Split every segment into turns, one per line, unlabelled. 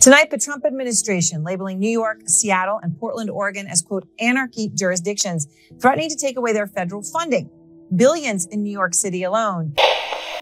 Tonight, the Trump administration labeling New York, Seattle, and Portland, Oregon as, quote, anarchy jurisdictions, threatening to take away their federal funding. Billions in New York City alone.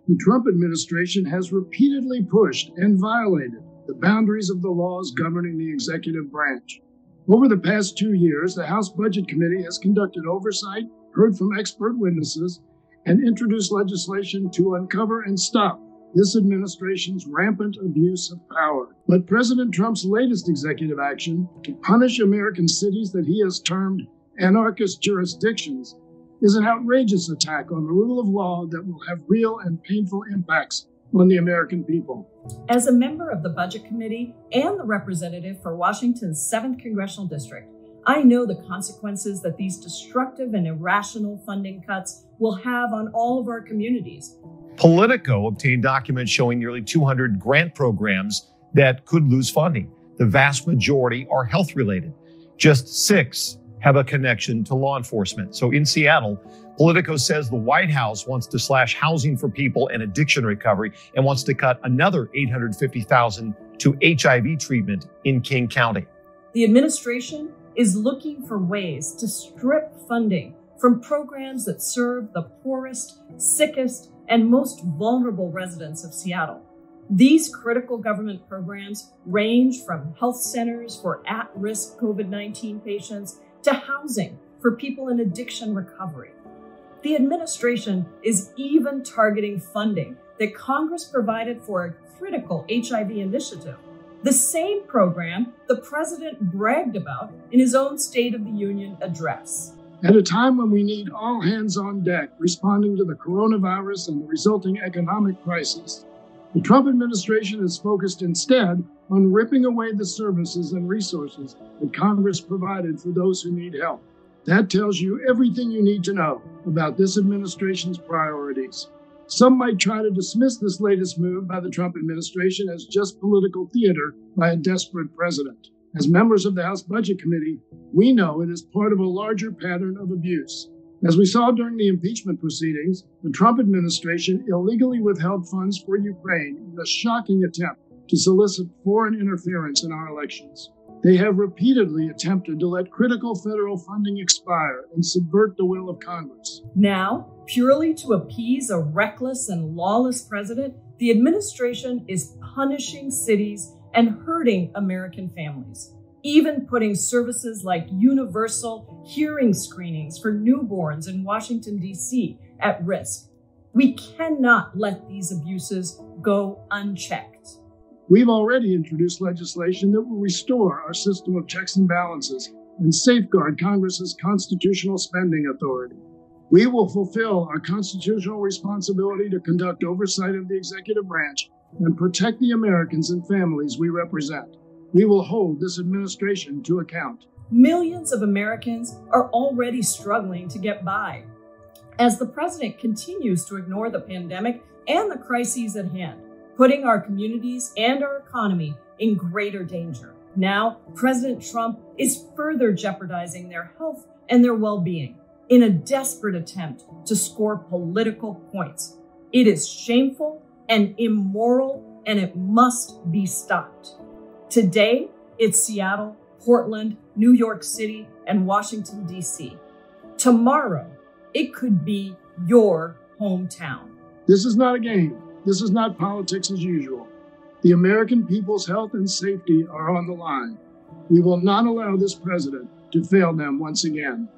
The Trump administration has repeatedly pushed and violated the boundaries of the laws governing the executive branch. Over the past 2 years, the House Budget Committee has conducted oversight, heard from expert witnesses, and introduced legislation to uncover and stop this administration's rampant abuse of power. But President Trump's latest executive action to punish American cities that he has termed anarchist jurisdictions is an outrageous attack on the rule of law that will have real and painful impacts on the American people.
As a member of the Budget Committee and the representative for Washington's 7th Congressional District, I know the consequences that these destructive and irrational funding cuts will have on all of our communities.
Politico obtained documents showing nearly 200 grant programs that could lose funding. The vast majority are health-related. Just 6 have a connection to law enforcement. So in Seattle, Politico says the White House wants to slash housing for people and addiction recovery and wants to cut another $850,000 to HIV treatment in King County.
The administration is looking for ways to strip funding from programs that serve the poorest, sickest, and most vulnerable residents of Seattle. These critical government programs range from health centers for at-risk COVID-19 patients to housing for people in addiction recovery. The administration is even targeting funding that Congress provided for a critical HIV initiative, the same program the president bragged about in his own State of the Union address.
At a time when we need all hands on deck responding to the coronavirus and the resulting economic crisis, the Trump administration is focused instead on ripping away the services and resources that Congress provided for those who need help. That tells you everything you need to know about this administration's priorities. Some might try to dismiss this latest move by the Trump administration as just political theater by a desperate president. As members of the House Budget Committee, we know it is part of a larger pattern of abuse. As we saw during the impeachment proceedings, the Trump administration illegally withheld funds for Ukraine in a shocking attempt to solicit foreign interference in our elections. They have repeatedly attempted to let critical federal funding expire and subvert the will of Congress.
Now, purely to appease a reckless and lawless president, the administration is punishing cities and hurting American families, even putting services like universal hearing screenings for newborns in Washington, D.C. at risk. We cannot let these abuses go unchecked.
We've already introduced legislation that will restore our system of checks and balances and safeguard Congress's constitutional spending authority. We will fulfill our constitutional responsibility to conduct oversight of the executive branch and protect the Americans and families we represent. We will hold this administration to account.
Millions of Americans are already struggling to get by as the president continues to ignore the pandemic and the crises at hand, putting our communities and our economy in greater danger. Now, President Trump is further jeopardizing their health and their well-being in a desperate attempt to score political points. It is shameful and immoral, and it must be stopped. Today, it's Seattle, Portland, New York City, and Washington, D.C. Tomorrow, it could be your hometown.
This is not a game. This is not politics as usual. The American people's health and safety are on the line. We will not allow this president to fail them once again.